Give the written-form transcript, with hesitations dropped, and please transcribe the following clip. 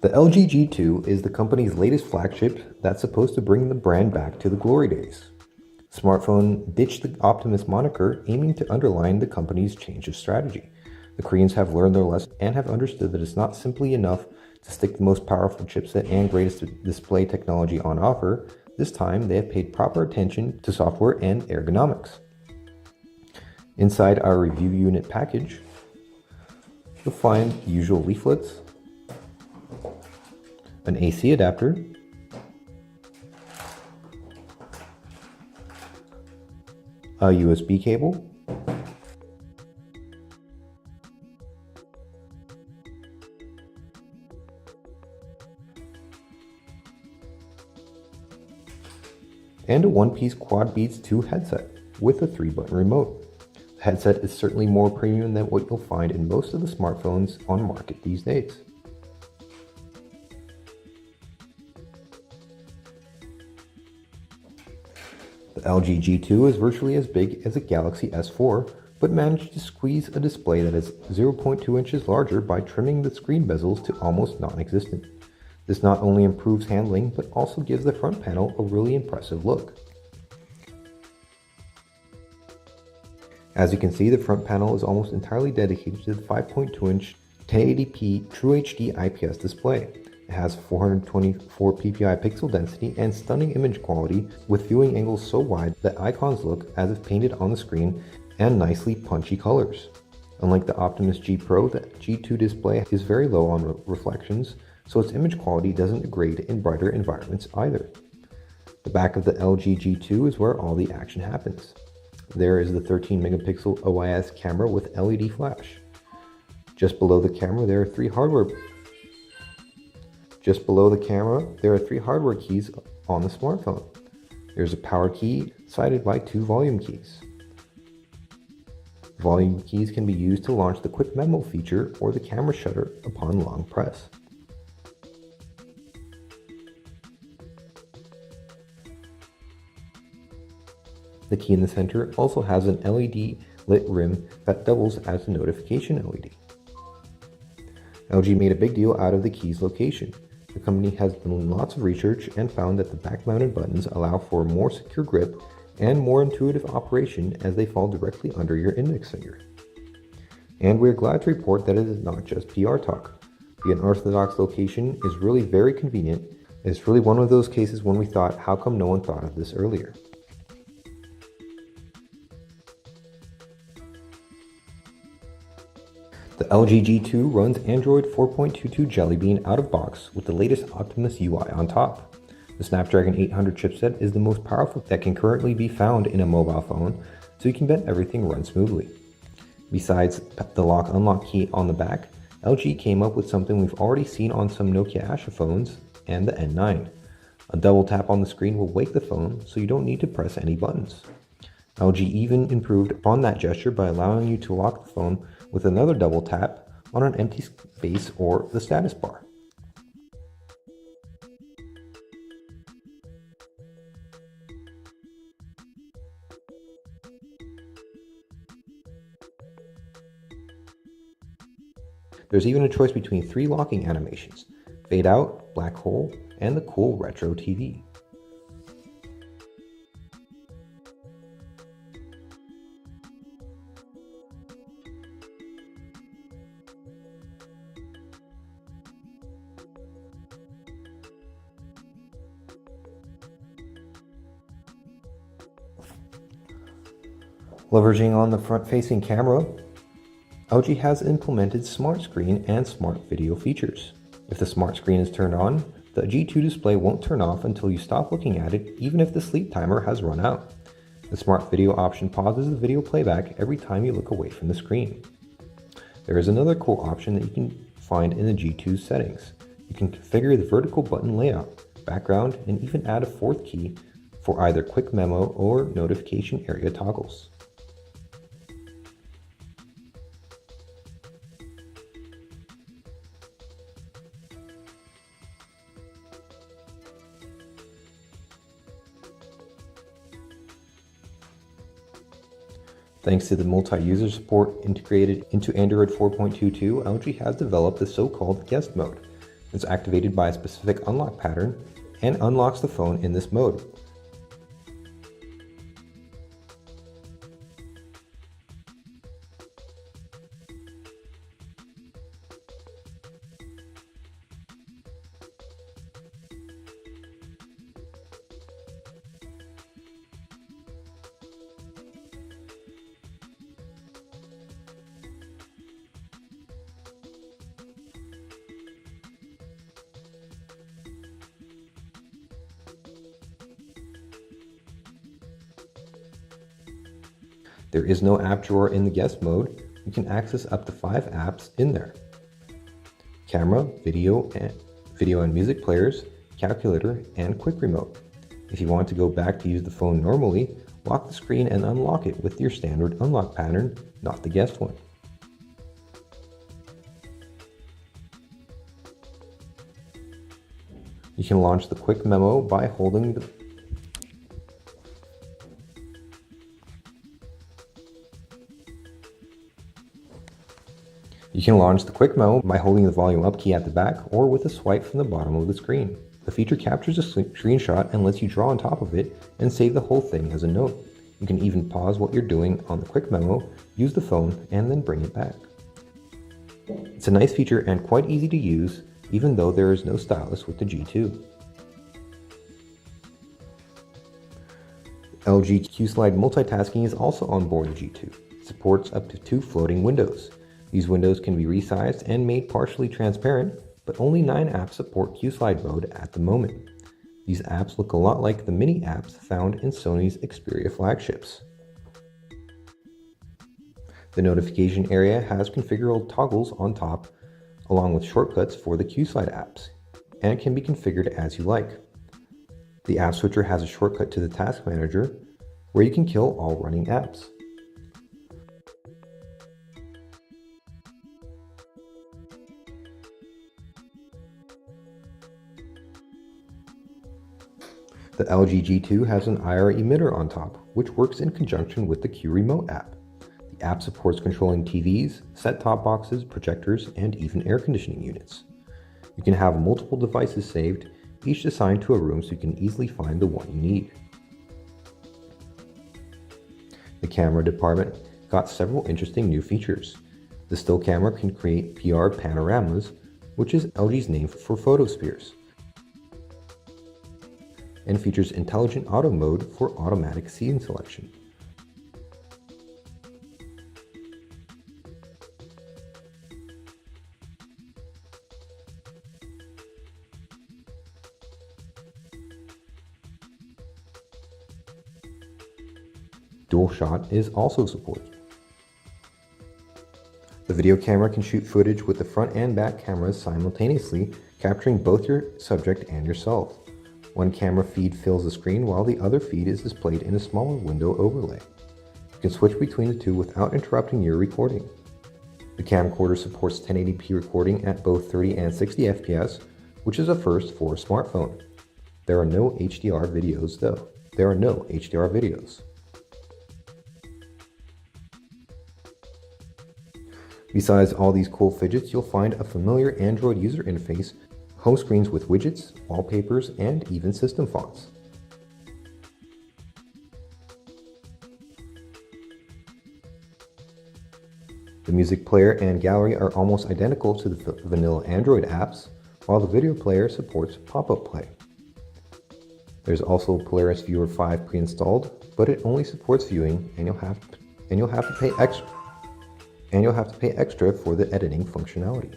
The LG G2 is the company's latest flagship that's supposed to bring the brand back to the glory days. The smartphone ditched the Optimus moniker, aiming to underline the company's change of strategy. The Koreans have learned their lesson and have understood that it's not simply enough to stick the most powerful chipset and greatest display technology on offer. This time, they have paid proper attention to software and ergonomics. Inside our review unit package, you'll find the usual leaflets, an AC adapter, a USB cable, and a one-piece Quad Beats 2 headset with a 3-button remote. The headset is certainly more premium than what you'll find in most of the smartphones on market these days. The LG G2 is virtually as big as a Galaxy S4, but managed to squeeze a display that is 0.2 inches larger by trimming the screen bezels to almost non-existent. This not only improves handling, but also gives the front panel a really impressive look. As you can see, the front panel is almost entirely dedicated to the 5.2-inch 1080p True HD IPS display. It has 424 ppi pixel density and stunning image quality with viewing angles so wide that icons look as if painted on the screen, and nicely punchy colors. Unlike the Optimus G Pro, the G2 display is very low on reflections, so its image quality doesn't degrade in brighter environments either. The back of the LG G2 is where all the action happens. There is the 13 megapixel OIS camera with LED flash. Just below the camera, there are three hardware keys on the smartphone. There's a power key sided by two volume keys. Volume keys can be used to launch the quick memo feature or the camera shutter upon long press. The key in the center also has an LED lit rim that doubles as a notification LED. LG made a big deal out of the key's location. The company has done lots of research and found that the back-mounted buttons allow for a more secure grip and more intuitive operation as they fall directly under your index finger. And we're glad to report that it is not just PR talk. The unorthodox location is really very convenient. It's really one of those cases when we thought, how come no one thought of this earlier? The LG G2 runs Android 4.22 Jelly Bean out of box with the latest Optimus UI on top. The Snapdragon 800 chipset is the most powerful that can currently be found in a mobile phone, so you can bet everything runs smoothly. Besides the lock-unlock key on the back, LG came up with something we've already seen on some Nokia Asha phones and the N9. A double tap on the screen will wake the phone, so you don't need to press any buttons. LG even improved upon that gesture by allowing you to lock the phone with another double tap on an empty space or the status bar. There's even a choice between 3 locking animations: fade out, black hole, and the cool retro TV. Leveraging on the front-facing camera, LG has implemented Smart Screen and Smart Video features. If the Smart Screen is turned on, the G2 display won't turn off until you stop looking at it, even if the sleep timer has run out. The Smart Video option pauses the video playback every time you look away from the screen. There is another cool option that you can find in the G2 settings. You can configure the vertical button layout, background, and even add a 4th key for either quick memo or notification area toggles. Thanks to the multi-user support integrated into Android 4.22, LG has developed the so-called guest mode. It's activated by a specific unlock pattern and unlocks the phone in this mode. There is no app drawer in the guest mode. You can access up to 5 apps in there: camera, video and music players, calculator, and quick remote. If you want to go back to use the phone normally, lock the screen and unlock it with your standard unlock pattern, not the guest one. You can launch the quick memo by holding the volume up key at the back or with a swipe from the bottom of the screen. The feature captures a screenshot and lets you draw on top of it and save the whole thing as a note. You can even pause what you're doing on the quick memo, use the phone, and then bring it back. It's a nice feature and quite easy to use, even though there is no stylus with the G2. LG Q-Slide multitasking is also on board the G2. It supports up to 2 floating windows. These windows can be resized and made partially transparent, but only 9 apps support Q-Slide mode at the moment. These apps look a lot like the mini apps found in Sony's Xperia flagships. The notification area has configurable toggles on top, along with shortcuts for the Q-Slide apps, and can be configured as you like. The app switcher has a shortcut to the task manager, where you can kill all running apps. The LG G2 has an IR emitter on top, which works in conjunction with the Q Remote app. The app supports controlling TVs, set-top boxes, projectors, and even air conditioning units. You can have multiple devices saved, each assigned to a room so you can easily find the one you need. The camera department got several interesting new features. The still camera can create PR panoramas, which is LG's name for photospheres, and features intelligent auto mode for automatic scene selection. Dual shot is also supported. The video camera can shoot footage with the front and back cameras simultaneously, capturing both your subject and yourself. One camera feed fills the screen while the other feed is displayed in a smaller window overlay. You can switch between the two without interrupting your recording. The camcorder supports 1080p recording at both 30 and 60 FPS, which is a first for a smartphone. There are no HDR videos though. Besides all these cool fidgets, you'll find a familiar Android user interface, home screens with widgets, wallpapers, and even system fonts. The music player and gallery are almost identical to the vanilla Android apps, while the video player supports pop-up play. There's also Polaris Viewer 5 pre-installed, but it only supports viewing, and you'll have to pay extra for the editing functionality.